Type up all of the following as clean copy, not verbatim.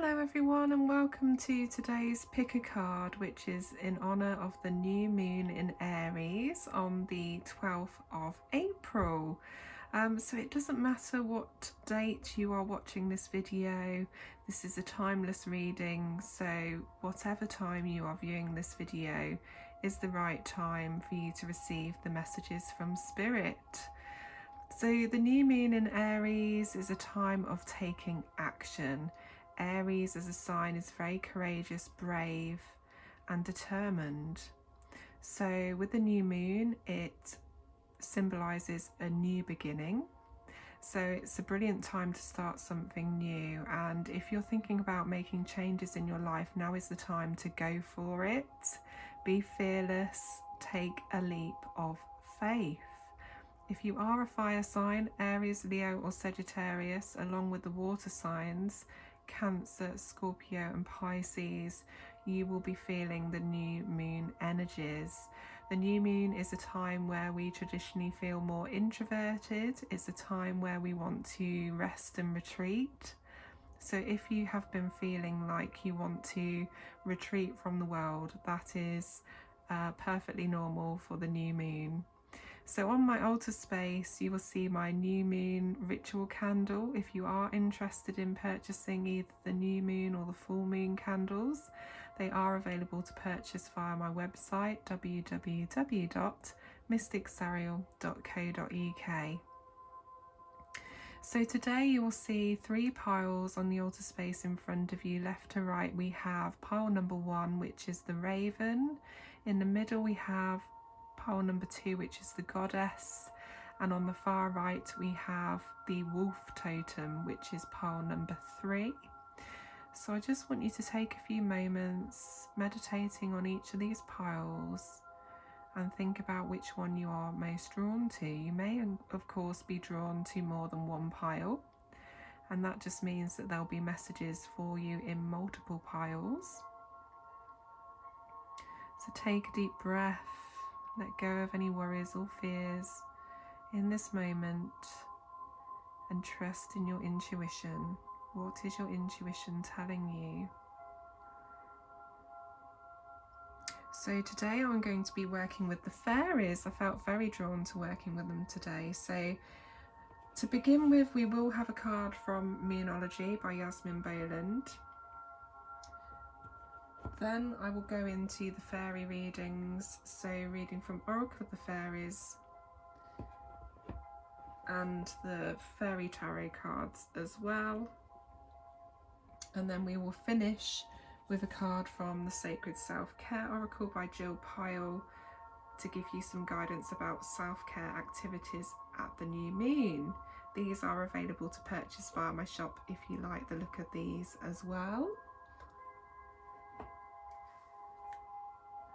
Hello everyone, and welcome to today's pick a card, which is in honour of the new moon in Aries on the 12th of April. So it doesn't matter what date you are watching this video, this is a timeless reading, so whatever time you are viewing this video is the right time for you to receive the messages from Spirit. So the new moon in Aries is a time of taking action. Aries as a sign is very courageous, brave and determined. So with the new moon, it symbolises a new beginning. So it's a brilliant time to start something new, and if you're thinking about making changes in your life, now is the time to go for it. Be fearless, take a leap of faith. If you are a fire sign, Aries, Leo or Sagittarius, along with the water signs, Cancer, Scorpio and Pisces, you will be feeling the new moon energies. The new moon is a time where we traditionally feel more introverted. It's a time where we want to rest and retreat. So if you have been feeling like you want to retreat from the world, that is perfectly normal for the new moon. So on my altar space, you will see my new moon ritual candle. If you are interested in purchasing either the new moon or the full moon candles, they are available to purchase via my website www.mysticsariel.co.uk. So today you will see 3 piles on the altar space in front of you. Left to right we have pile number 1, which is the raven. In the middle we have pile number 2, which is the goddess, and on the far right we have the wolf totem, which is pile number 3. So I just want you to take a few moments meditating on each of these piles and think about which one you are most drawn to. You may of course be drawn to more than one pile, and that just means that there'll be messages for you in multiple piles. So take a deep breath. Let go of any worries or fears in this moment and trust in your intuition. What is your intuition telling you? So today I'm going to be working with the fairies. I felt very drawn to working with them today. So to begin with, we will have a card from Moonology by Yasmin Boland. Then I will go into the fairy readings, so reading from Oracle of the Fairies and the fairy tarot cards as well. And then we will finish with a card from the Sacred Self-Care Oracle by Jill Pyle to give you some guidance about self-care activities at the new moon. These are available to purchase via my shop if you like the look of these as well.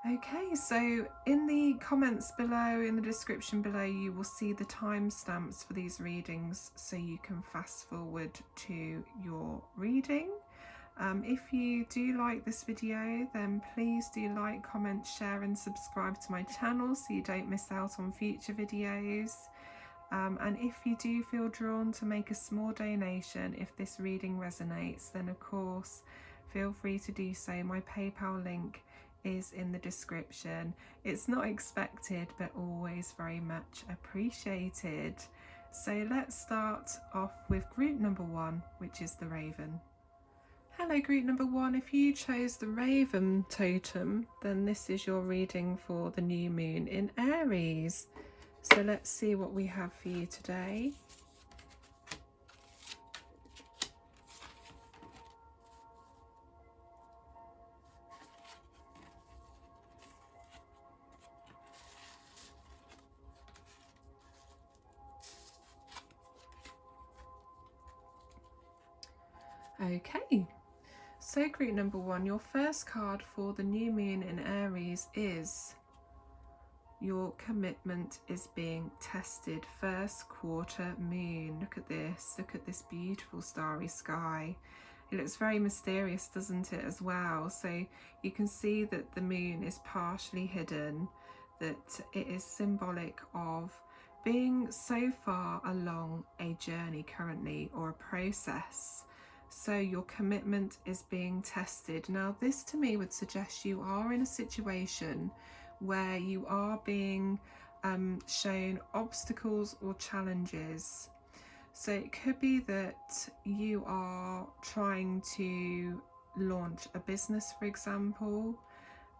Okay, so in the comments below, in the description below, you will see the timestamps for these readings so you can fast forward to your reading. If you do like this video, then please do like, comment, share and subscribe to my channel so you don't miss out on future videos. And if you do feel drawn to make a small donation, if this reading resonates, then of course feel free to do so. My PayPal link is in the description. It's not expected, but always very much appreciated. So let's start off with group number 1, which is the raven. Hello group number 1, if you chose the raven totem, then this is your reading for the new moon in Aries. So let's see what we have for you today. Okay, so group number 1, your first card for the new moon in Aries is your commitment is being tested. First quarter moon. Look at this beautiful starry sky. It looks very mysterious, doesn't it, as well? So you can see that the moon is partially hidden, that it is symbolic of being so far along a journey currently, or a process So your commitment is being tested. Now, this to me would suggest you are in a situation where you are being shown obstacles or challenges. So it could be that you are trying to launch a business, for example,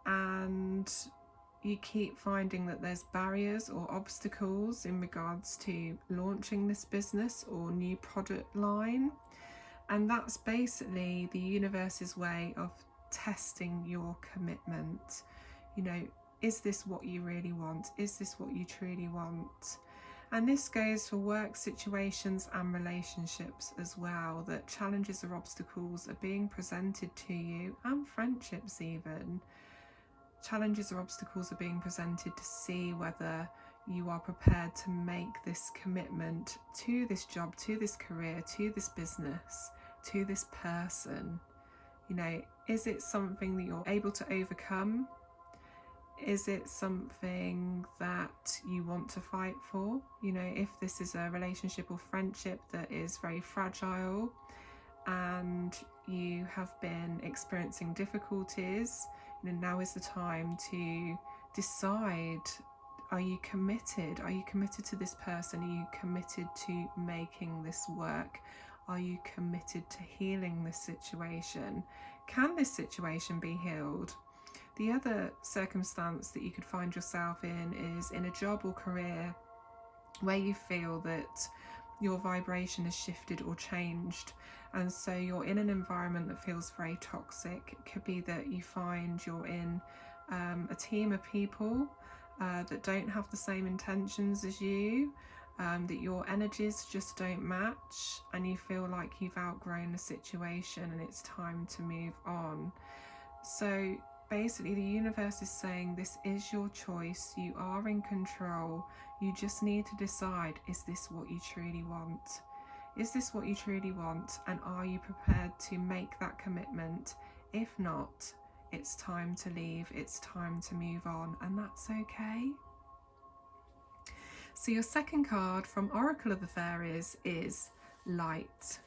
and you keep finding that there's barriers or obstacles in regards to launching this business or new product line. And that's basically the universe's way of testing your commitment. You know, is this what you really want? Is this what you truly want? And this goes for work situations and relationships as well, that challenges or obstacles are being presented to you, and friendships even. Challenges or obstacles are being presented to see whether you are prepared to make this commitment to this job, to this career, to this business, to this person. You know, is it something that you're able to overcome? Is it something that you want to fight for? You know, if this is a relationship or friendship that is very fragile and you have been experiencing difficulties, you know, now is the time to decide, are you committed? Are you committed to this person? Are you committed to making this work? Are you committed to healing this situation? Can this situation be healed? The other circumstance that you could find yourself in is in a job or career where you feel that your vibration has shifted or changed, and so you're in an environment that feels very toxic. It could be that you find you're in a team of people that don't have the same intentions as you, that your energies just don't match, and you feel like you've outgrown the situation and it's time to move on. So basically the universe is saying this is your choice, you are in control, you just need to decide, is this what you truly want? Is this what you truly want, and are you prepared to make that commitment? If not, it's time to leave, it's time to move on, and that's okay. So your second card from Oracle of the Fairies is Light.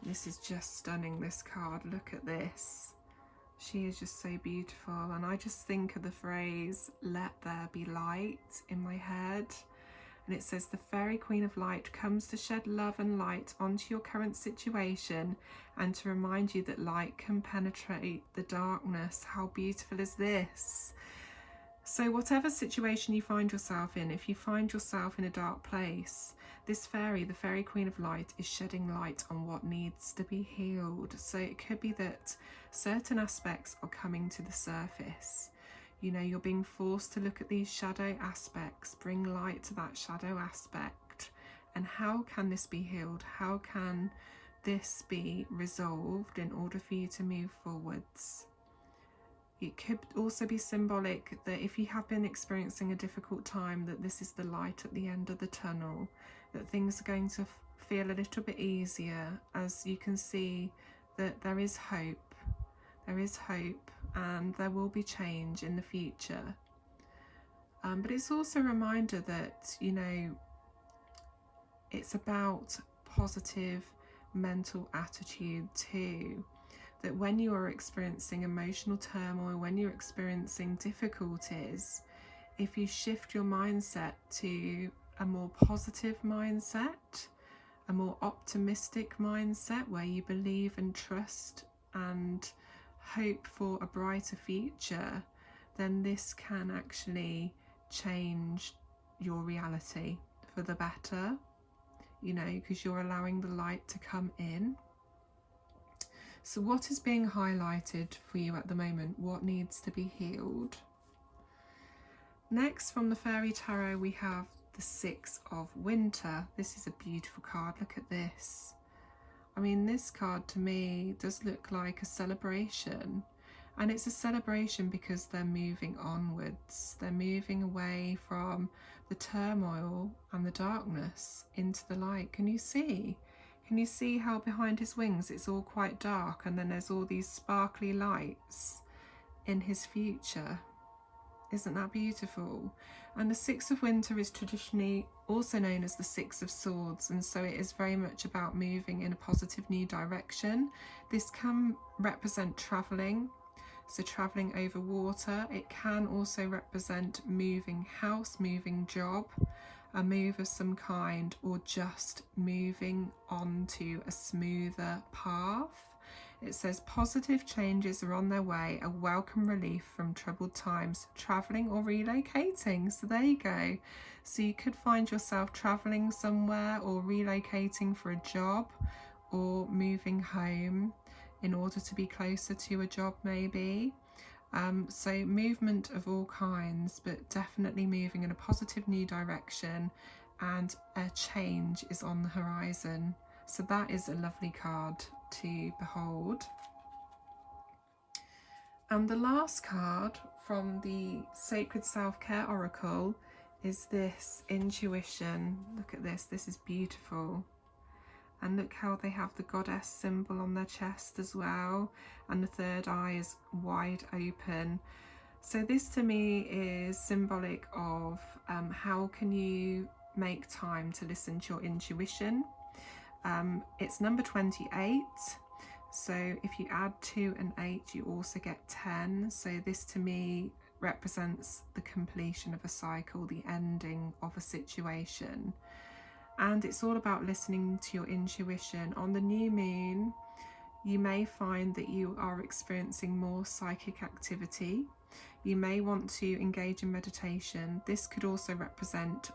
This is just stunning, this card. Look at this. She is just so beautiful, and I just think of the phrase "let there be light" in my head, and it says the Fairy Queen of Light comes to shed love and light onto your current situation and to remind you that light can penetrate the darkness. How beautiful is this? So whatever situation you find yourself in, if you find yourself in a dark place, this fairy, the Fairy Queen of Light, is shedding light on what needs to be healed. So it could be that certain aspects are coming to the surface. You know, you're being forced to look at these shadow aspects, bring light to that shadow aspect. And how can this be healed? How can this be resolved in order for you to move forwards? It could also be symbolic that if you have been experiencing a difficult time, that this is the light at the end of the tunnel, that things are going to feel a little bit easier, as you can see that there is hope. There is hope, and there will be change in the future. But it's also a reminder that, you know, it's about positive mental attitude too. That when you are experiencing emotional turmoil, when you're experiencing difficulties, if you shift your mindset to a more positive mindset, a more optimistic mindset where you believe and trust and hope for a brighter future, then this can actually change your reality for the better, you know, because you're allowing the light to come in. So what is being highlighted for you at the moment? What needs to be healed? Next, from the Fairy Tarot, we have the Six of Winter. This is a beautiful card. Look at this. I mean, this card to me does look like a celebration. And it's a celebration because they're moving onwards. They're moving away from the turmoil and the darkness into the light. Can you see? Can you see how behind his wings it's all quite dark, and then there's all these sparkly lights in his future? Isn't that beautiful? And the Six of Winter is traditionally also known as the Six of Swords, and so it is very much about moving in a positive new direction. This can represent travelling, so travelling over water. It can also represent moving house, moving job, a move of some kind, or just moving onto a smoother path. It says positive changes are on their way, a welcome relief from troubled times, travelling or relocating. So there you go. So you could find yourself travelling somewhere or relocating for a job or moving home in order to be closer to a job maybe. So movement of all kinds, but definitely moving in a positive new direction, and a change is on the horizon. So that is a lovely card to behold. And the last card from the Sacred Self-Care Oracle is this intuition. Look at this, this is beautiful. And look how they have the goddess symbol on their chest as well, and the third eye is wide open. So this to me is symbolic of how can you make time to listen to your intuition. It's number 28, so if you add 2 and 8 you also get 10. So this to me represents the completion of a cycle, the ending of a situation. And it's all about listening to your intuition. On the new moon, you may find that you are experiencing more psychic activity. You may want to engage in meditation. This could also represent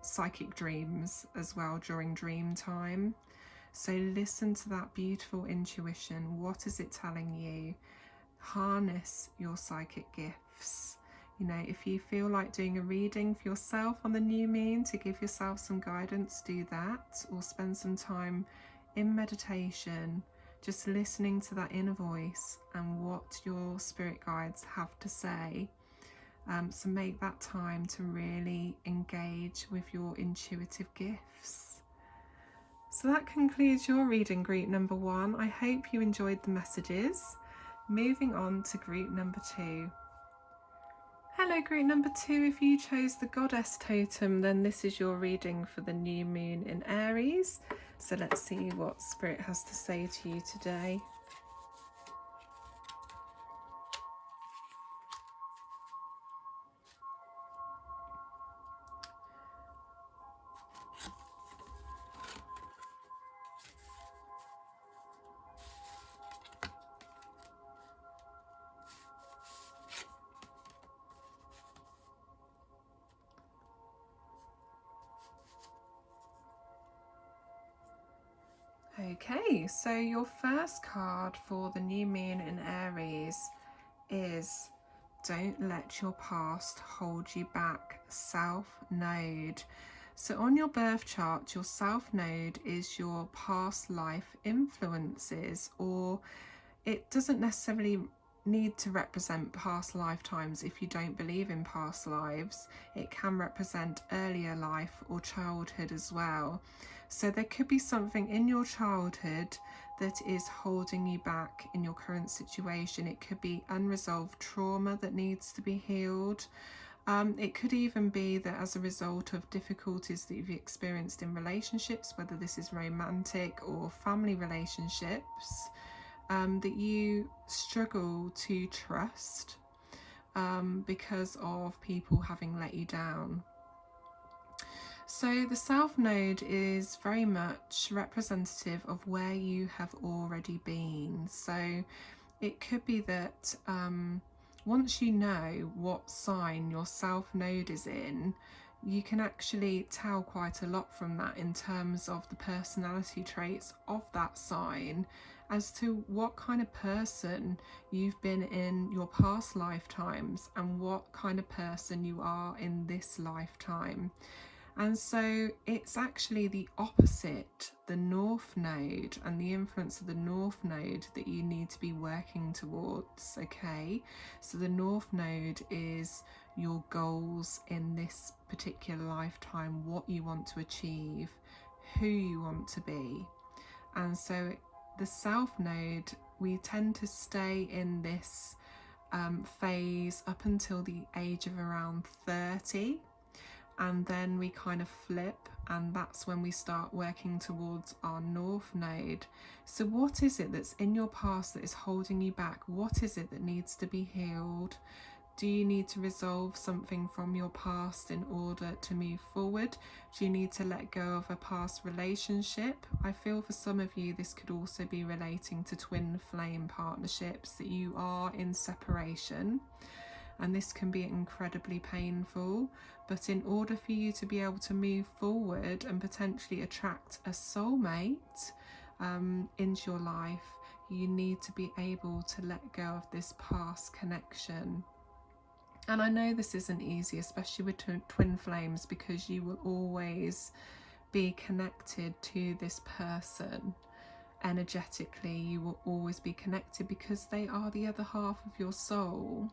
psychic dreams as well during dream time. So listen to that beautiful intuition. What is it telling you? Harness your psychic gifts. You know, if you feel like doing a reading for yourself on the new moon to give yourself some guidance, do that, or spend some time in meditation, just listening to that inner voice and what your spirit guides have to say. So make that time to really engage with your intuitive gifts. So that concludes your reading, group number 1. I hope you enjoyed the messages. Moving on to group number 2. Hello group number 2, if you chose the goddess totem, then this is your reading for the new moon in Aries. So let's see what spirit has to say to you today. Okay, so your first card for the new moon in Aries is don't let your past hold you back, South Node. So on your birth chart, your South Node is your past life influences, or it doesn't necessarily need to represent past lifetimes if you don't believe in past lives. It can represent earlier life or childhood as well. So there could be something in your childhood that is holding you back in your current situation. It could be unresolved trauma that needs to be healed. It could even be that as a result of difficulties that you've experienced in relationships, whether this is romantic or family relationships, that you struggle to trust because of people having let you down. So the South Node is very much representative of where you have already been. So it could be that once you know what sign your South Node is in, you can actually tell quite a lot from that in terms of the personality traits of that sign, as to what kind of person you've been in your past lifetimes and what kind of person you are in this lifetime. And so it's actually the opposite, the North Node, and the influence of the North Node that you need to be working towards, okay? So the North Node is your goals in this particular lifetime, what you want to achieve, who you want to be. And so the South Node, we tend to stay in this phase up until the age of around 30, and then we kind of flip, and that's when we start working towards our North Node. So what is it that's in your past that is holding you back? What is it that needs to be healed? Do you need to resolve something from your past in order to move forward? Do you need to let go of a past relationship? I feel for some of you this could also be relating to twin flame partnerships, that you are in separation, and this can be incredibly painful. But in order for you to be able to move forward and potentially attract a soulmate into your life, you need to be able to let go of this past connection. And I know this isn't easy, especially with twin flames, because you will always be connected to this person energetically. You will always be connected because they are the other half of your soul.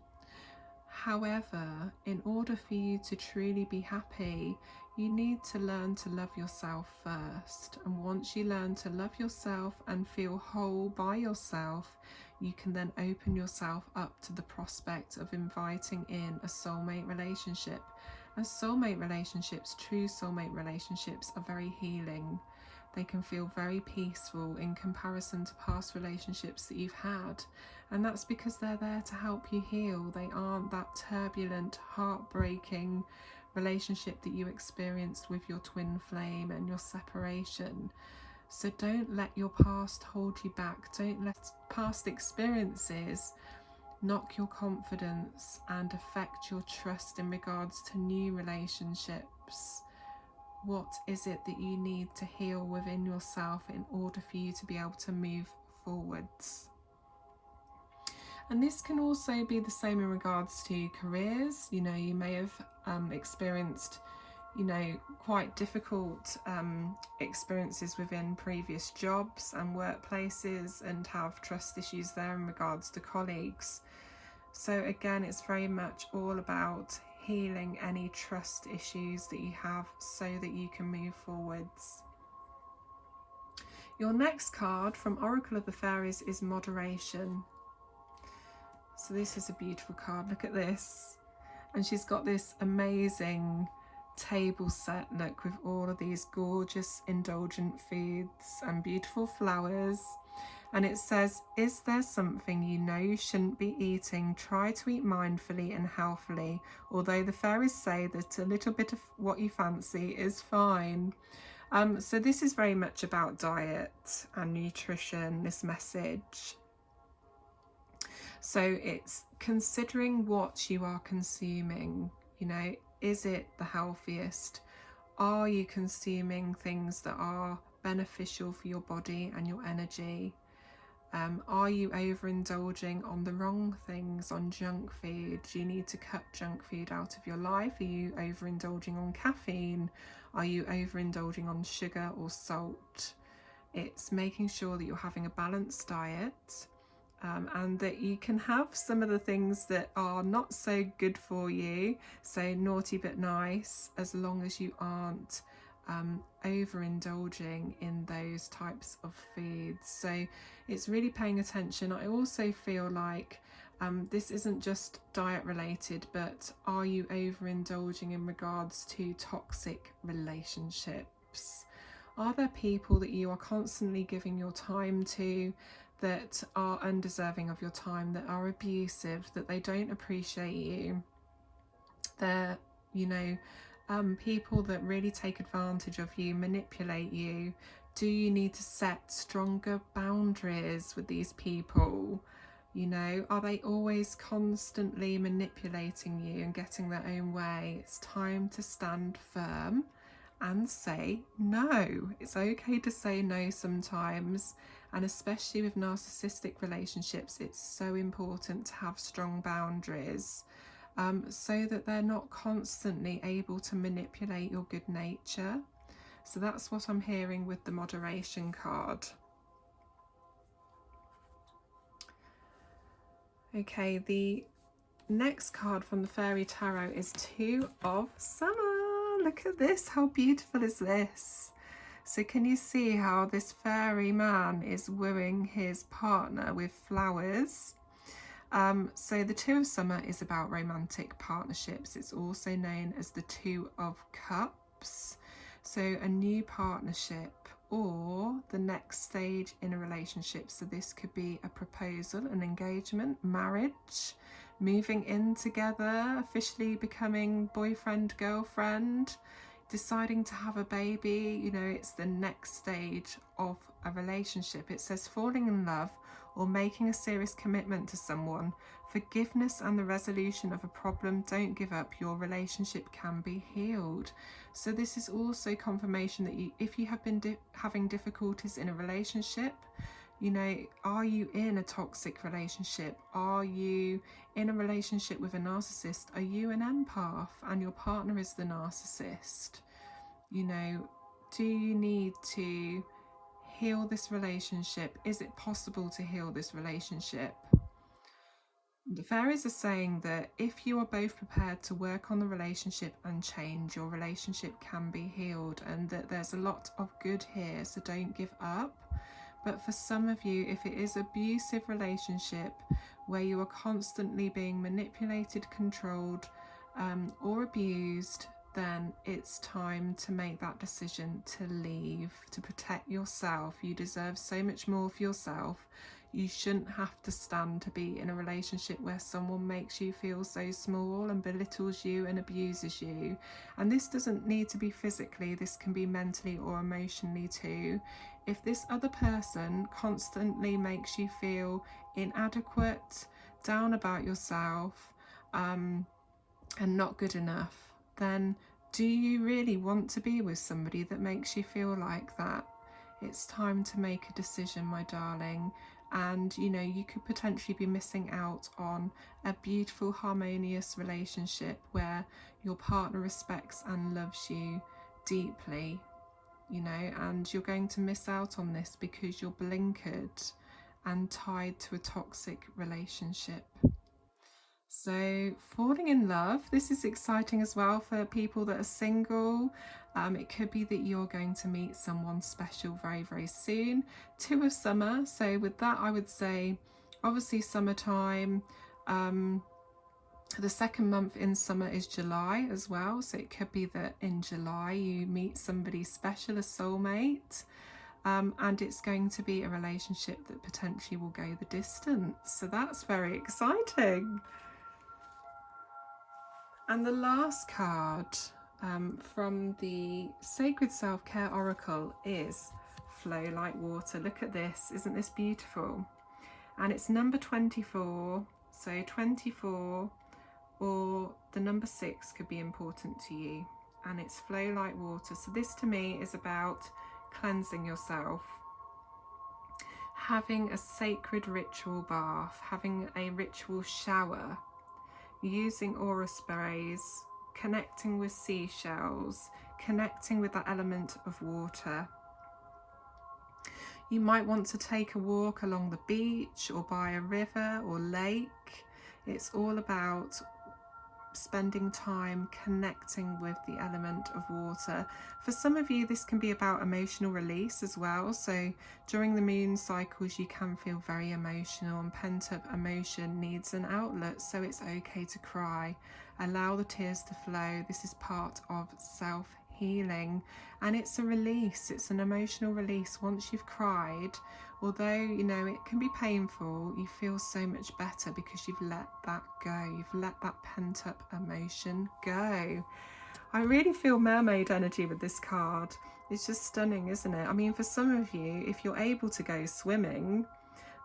However, in order for you to truly be happy, you need to learn to love yourself first. And once you learn to love yourself and feel whole by yourself, you can then open yourself up to the prospect of inviting in a soulmate relationship. And soulmate relationships, true soulmate relationships, are very healing. They can feel very peaceful in comparison to past relationships that you've had. And that's because they're there to help you heal. They aren't that turbulent, heartbreaking relationship that you experienced with your twin flame and your separation. So don't let your past hold you back. Don't let past experiences knock your confidence and affect your trust in regards to new relationships. What is it that you need to heal within yourself in order for you to be able to move forwards? And this can also be the same in regards to careers. You know, you may have experienced, you know, quite difficult experiences within previous jobs and workplaces, and have trust issues there in regards to colleagues. So again, it's very much all about healing any trust issues that you have so that you can move forwards. Your next card from Oracle of the Fairies is Moderation. So this is a beautiful card. Look at this. And she's got this amazing table set, look, with all of these gorgeous indulgent foods and beautiful flowers. And it says, is there something you know you shouldn't be eating? Try to eat mindfully and healthily, although the fairies say that a little bit of what you fancy is fine. So this is very much about diet and nutrition, this message. So it's considering what you are consuming. You know, is it the healthiest? Are you consuming things that are beneficial for your body and your energy? Are you overindulging on the wrong things, on junk food? Do you need to cut junk food out of your life? Are you overindulging on caffeine? Are you overindulging on sugar or salt? It's making sure that you're having a balanced diet, and that you can have some of the things that are not so good for you, so naughty but nice, as long as you aren't overindulging in those types of foods. So it's really paying attention. I also feel like this isn't just diet related, but are you overindulging in regards to toxic relationships? Are there people that you are constantly giving your time to that are undeserving of your time, that are abusive, that they don't appreciate you? They're, you know, people that really take advantage of you, manipulate you. Do you need to set stronger boundaries with these people? You know, are they always constantly manipulating you and getting their own way? It's time to stand firm and say no. It's okay to say no sometimes, and especially with narcissistic relationships, it's so important to have strong boundaries. So that they're not constantly able to manipulate your good nature. So that's what I'm hearing with the Moderation card. Okay, the next card from the Fairy Tarot is Two of Summer. Look at this, how beautiful is this? So can you see how this fairy man is wooing his partner with flowers? So the Two of Summer is about romantic partnerships. It's also known as the Two of Cups. So a new partnership or the next stage in a relationship. So this could be a proposal, an engagement, marriage, moving in together, officially becoming boyfriend, girlfriend, deciding to have a baby. You know, it's the next stage of a relationship. It says falling in love or making a serious commitment to someone, forgiveness and the resolution of a problem. Don't give up, your relationship can be healed. So this is also confirmation that if you have been having difficulties in a relationship, you know, are you in a toxic relationship? Are you in a relationship with a narcissist? Are you an empath and your partner is the narcissist? You know, do you need to heal this relationship? Is it possible to heal this relationship? The fairies are saying that if you are both prepared to work on the relationship and change, your relationship can be healed, and that there's a lot of good here, so don't give up. But for some of you, if it is an abusive relationship where you are constantly being manipulated, controlled, or abused, then it's time to make that decision to leave, to protect yourself. You deserve so much more for yourself. You shouldn't have to stand to be in a relationship where someone makes you feel so small and belittles you and abuses you. And this doesn't need to be physically, this can be mentally or emotionally too. If this other person constantly makes you feel inadequate, down about yourself, and not good enough, then do you really want to be with somebody that makes you feel like that? It's time to make a decision, my darling. And you know, you could potentially be missing out on a beautiful, harmonious relationship where your partner respects and loves you deeply, you know, and you're going to miss out on this because you're blinkered and tied to a toxic relationship. So falling in love, this is exciting as well for people that are single. It could be that you're going to meet someone special very, very soon. Two of Summer, so with that I would say obviously summertime. The second month in summer is July as well, so it could be that in July you meet somebody special, a soulmate. And it's going to be a relationship that potentially will go the distance. So that's very exciting. And the last card from the Sacred Self-Care Oracle is Flow Like Water. Look at this, isn't this beautiful? And it's number 24, so 24 or the number 6 could be important to you. And it's flow like water. So this to me is about cleansing yourself, having a sacred ritual bath, having a ritual shower, using aura sprays, connecting with seashells, connecting with that element of water. You might want to take a walk along the beach or by a river or lake. It's all about spending time connecting with the element of water. For some of you, this can be about emotional release as well. So during the moon cycles, you can feel very emotional, and pent-up emotion needs an outlet. So it's okay to cry. Allow the tears to flow. This is part of self-healing, and it's a release. It's an emotional release. Once you've cried, although you know it can be painful, you feel so much better because you've let that go. You've let that pent-up emotion go. I really feel mermaid energy with this card. It's just stunning, isn't it? I mean, for some of you, if you're able to go swimming,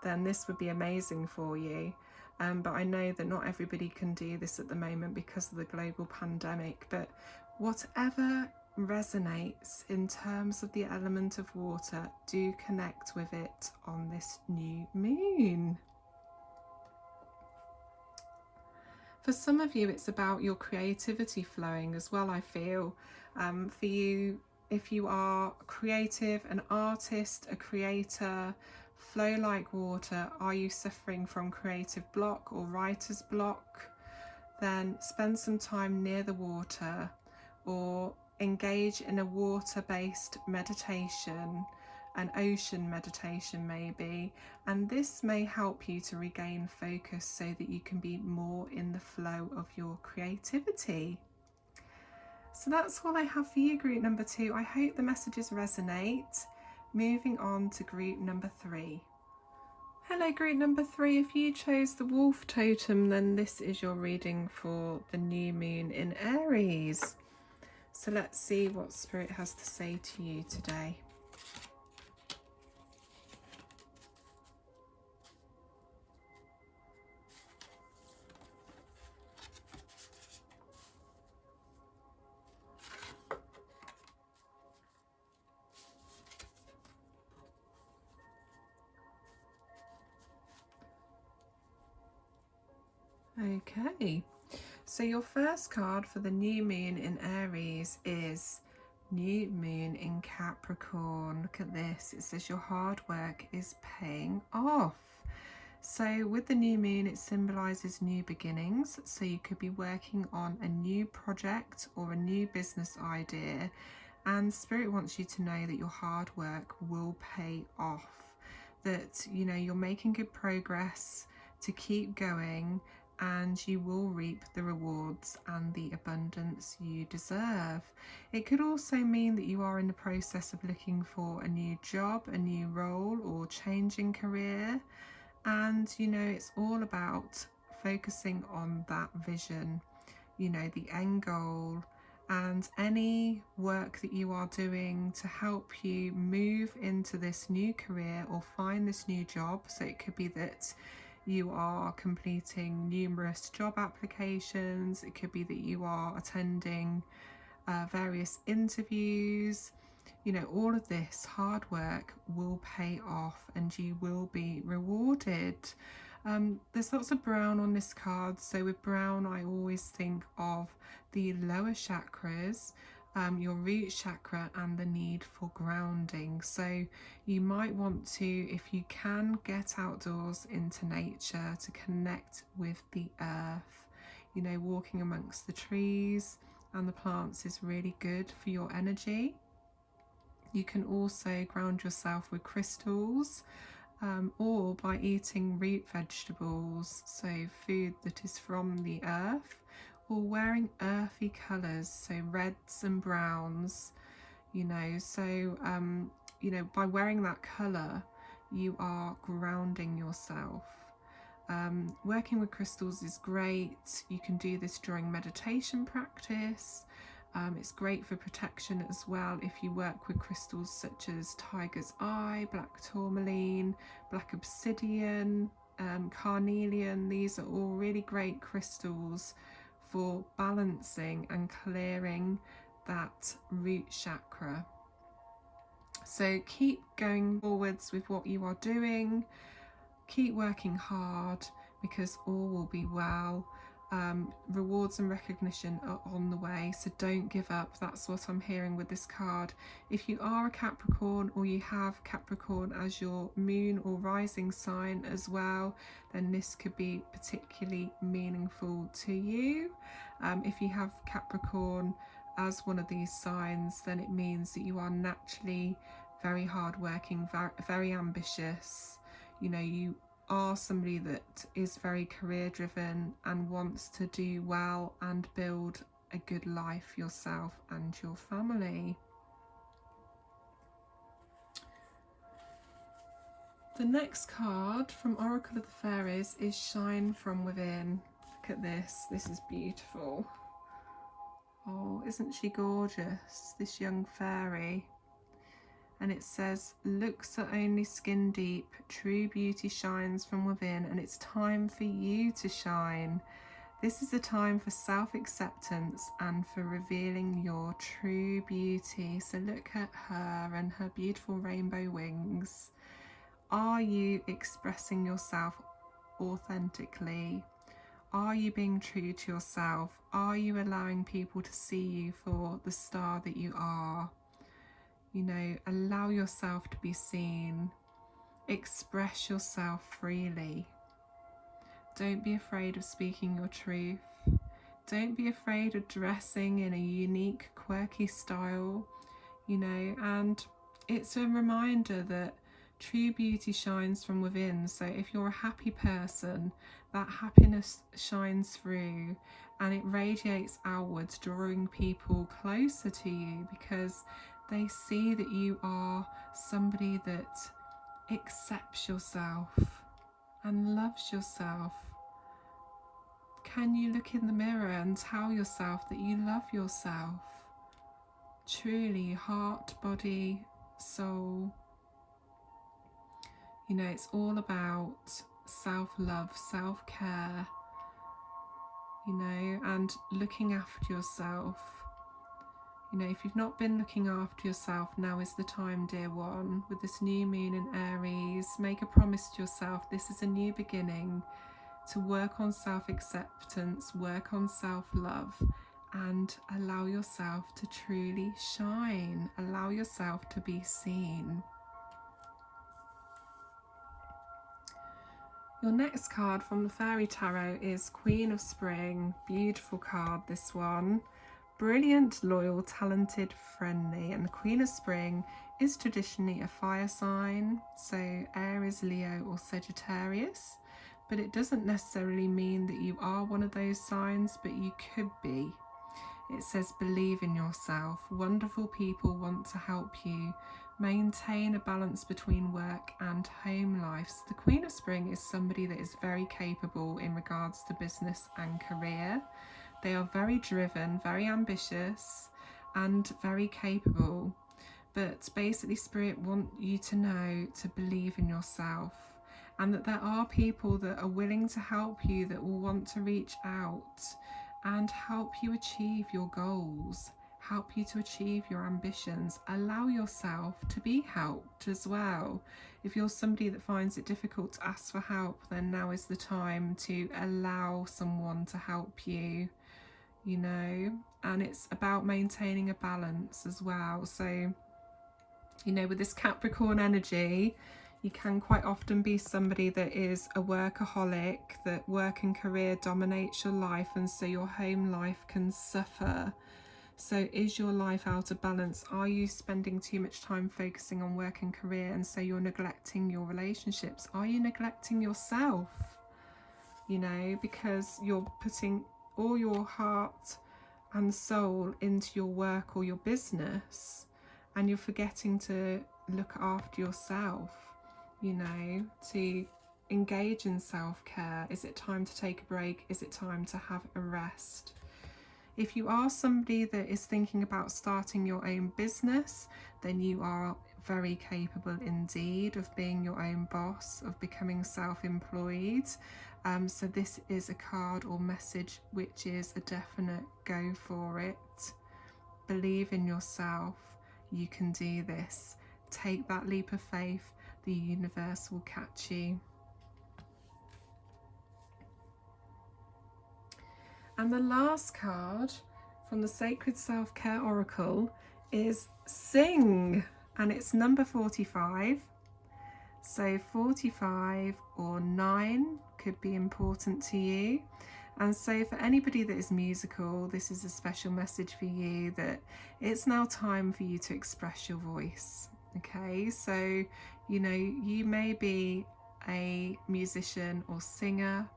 then this would be amazing for you. But I know that not everybody can do this at the moment because of the global pandemic. But whatever resonates in terms of the element of water, do connect with it on this new moon. For some of you, it's about your creativity flowing as well, I feel. For you, if you are creative, an artist, a creator, flow like water. Are you suffering from creative block or writer's block? Then spend some time near the water or engage in a water-based meditation, an ocean meditation maybe, and this may help you to regain focus so that you can be more in the flow of your creativity. So that's all I have for you, group number 2. I hope the messages resonate. Moving on to group number 3. Hello, group number 3. If you chose the wolf totem, then this is your reading for the new moon in Aries. So let's see what Spirit has to say to you today. Okay, so your first card for the new moon in Aries is New Moon in Capricorn. Look at this. It says your hard work is paying off. So with the new moon, it symbolises new beginnings. So you could be working on a new project or a new business idea, and Spirit wants you to know that your hard work will pay off, that you're making good progress, to keep going, and you will reap the rewards and the abundance you deserve. It could also mean that you are in the process of looking for a new job, a new role, or changing career, and it's all about focusing on that vision, the end goal, and any work that you are doing to help you move into this new career or find this new job. So it could be that you are completing numerous job applications, it could be that you are attending various interviews. All of this hard work will pay off and you will be rewarded. There's lots of brown on this card, so with brown I always think of the lower chakras, your root chakra, and the need for grounding. So you might want to, if you can, get outdoors into nature to connect with the earth. Walking amongst the trees and the plants is really good for your energy. You can also ground yourself with crystals, or by eating root vegetables, so food that is from the earth, or wearing earthy colours, so reds and browns. By wearing that colour you are grounding yourself. Working with crystals is great. You can do this during meditation practice. It's great for protection as well if you work with crystals such as tiger's eye, black tourmaline, black obsidian, carnelian. These are all really great crystals for balancing and clearing that root chakra. So keep going forwards with what you are doing. Keep working hard, because all will be well. Rewards and recognition are on the way, so don't give up. That's what I'm hearing with this card. If you are a Capricorn, or you have Capricorn as your moon or rising sign as well, then this could be particularly meaningful to you. If you have Capricorn as one of these signs, then it means that you are naturally very hardworking, very ambitious. You are somebody that is very career driven and wants to do well and build a good life yourself and your family. The next card from Oracle of the Fairies is Shine From Within. Look at this. This is beautiful. Oh, isn't she gorgeous, this young fairy? And it says, looks are only skin deep, true beauty shines from within, and it's time for you to shine. This is a time for self-acceptance and for revealing your true beauty. So look at her and her beautiful rainbow wings. Are you expressing yourself authentically? Are you being true to yourself? Are you allowing people to see you for the star that you are? Allow yourself to be seen. Express yourself freely. Don't be afraid of speaking your truth. Don't be afraid of dressing in a unique, quirky style, and it's a reminder that true beauty shines from within. So if you're a happy person, that happiness shines through and it radiates outwards, drawing people closer to you because they see that you are somebody that accepts yourself and loves yourself. Can you look in the mirror and tell yourself that you love yourself? Truly, heart, body, soul. You know, it's all about self-love, self-care, you know, and looking after yourself. You know, if you've not been looking after yourself, now is the time, dear one. With this new moon in Aries, make a promise to yourself. This is a new beginning to work on self-acceptance, work on self-love, and allow yourself to truly shine. Allow yourself to be seen. Your next card from the Fairy Tarot is Queen of Spring. Beautiful card, this one. Brilliant, loyal, talented, friendly. And the Queen of Spring is traditionally a fire sign, so Aries, Leo or Sagittarius. But it doesn't necessarily mean that you are one of those signs, but you could be. It says believe in yourself. Wonderful people want to help you. Maintain a balance between work and home life. So the Queen of Spring is somebody that is very capable in regards to business and career. They are very driven, very ambitious and very capable. But basically Spirit want you to know to believe in yourself, and that there are people that are willing to help you, that will want to reach out and help you achieve your goals, help you to achieve your ambitions. Allow yourself to be helped as well. If you're somebody that finds it difficult to ask for help, then now is the time to allow someone to help you, you know. And it's about maintaining a balance as well. So, you know, with this Capricorn energy, you can quite often be somebody that is a workaholic, that work and career dominates your life, and so your home life can suffer. So is your life out of balance? Are you spending too much time focusing on work and career, and so you're neglecting your relationships? Are you neglecting yourself? You know, because you're putting all your heart and soul into your work or your business, and you're forgetting to look after yourself, you know, to engage in self-care. Is it time to take a break? Is it time to have a rest? If you are somebody that is thinking about starting your own business, then you are very capable indeed of being your own boss, of becoming self-employed. So this is a card or message which is a definite go for it. Believe in yourself. You can do this. Take that leap of faith. The universe will catch you. And the last card from the Sacred Self-Care Oracle is Sing, and it's number 45. So 45 or 9 could be important to you. And so for anybody that is musical, this is a special message for you, that it's now time for you to express your voice. Okay, so, you know, you may be a musician or singer.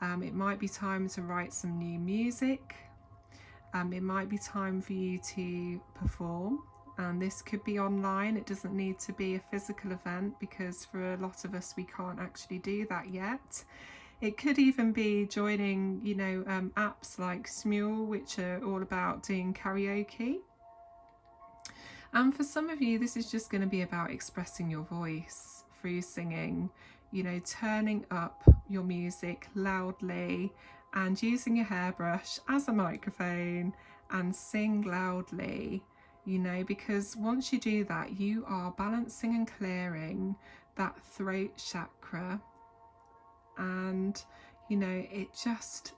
It might be time to write some new music. It might be time for you to perform, and this could be online. It doesn't need to be a physical event, because for a lot of us we can't actually do that yet. It could even be joining, you know, apps like Smule, which are all about doing karaoke. And for some of you, this is just going to be about expressing your voice through singing, you know, turning up your music loudly and using your hairbrush as a microphone and sing loudly, you know, because once you do that, you are balancing and clearing that throat chakra. And, you know, it just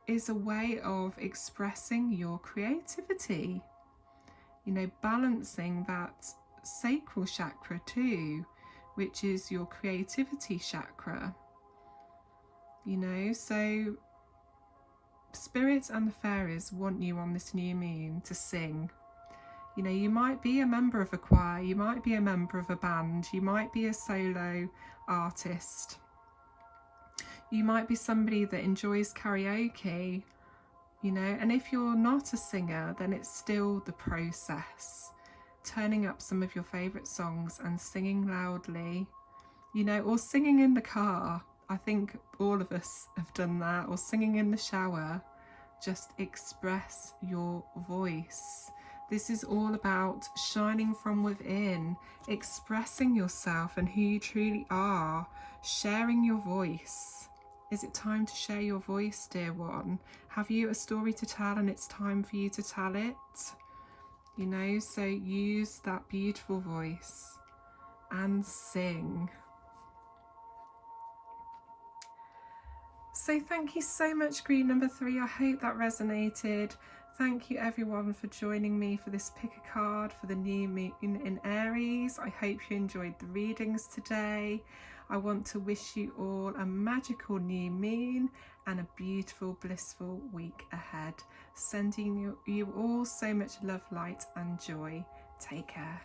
is a way of expressing your creativity, you know, balancing that sacral chakra too, which is your creativity chakra, you know. So Spirit and the fairies want you on this new moon to sing. You know, you might be a member of a choir, you might be a member of a band, you might be a solo artist, you might be somebody that enjoys karaoke, you know, and if you're not a singer, then it's still the process. Turning up some of your favourite songs and singing loudly, you know, or singing in the car. I think all of us have done that, or singing in the shower. Just express your voice. This is all about shining from within, expressing yourself and who you truly are, sharing your voice. Is it time to share your voice, dear one? Have you a story to tell and it's time for you to tell it? You know, so use that beautiful voice and sing. So thank you so much, group number 3. I hope that resonated. Thank you everyone for joining me for this pick a card for the new moon in Aries. I hope you enjoyed the readings today. I want to wish you all a magical new moon and a beautiful, blissful week ahead. Sending you all so much love, light and joy. Take care.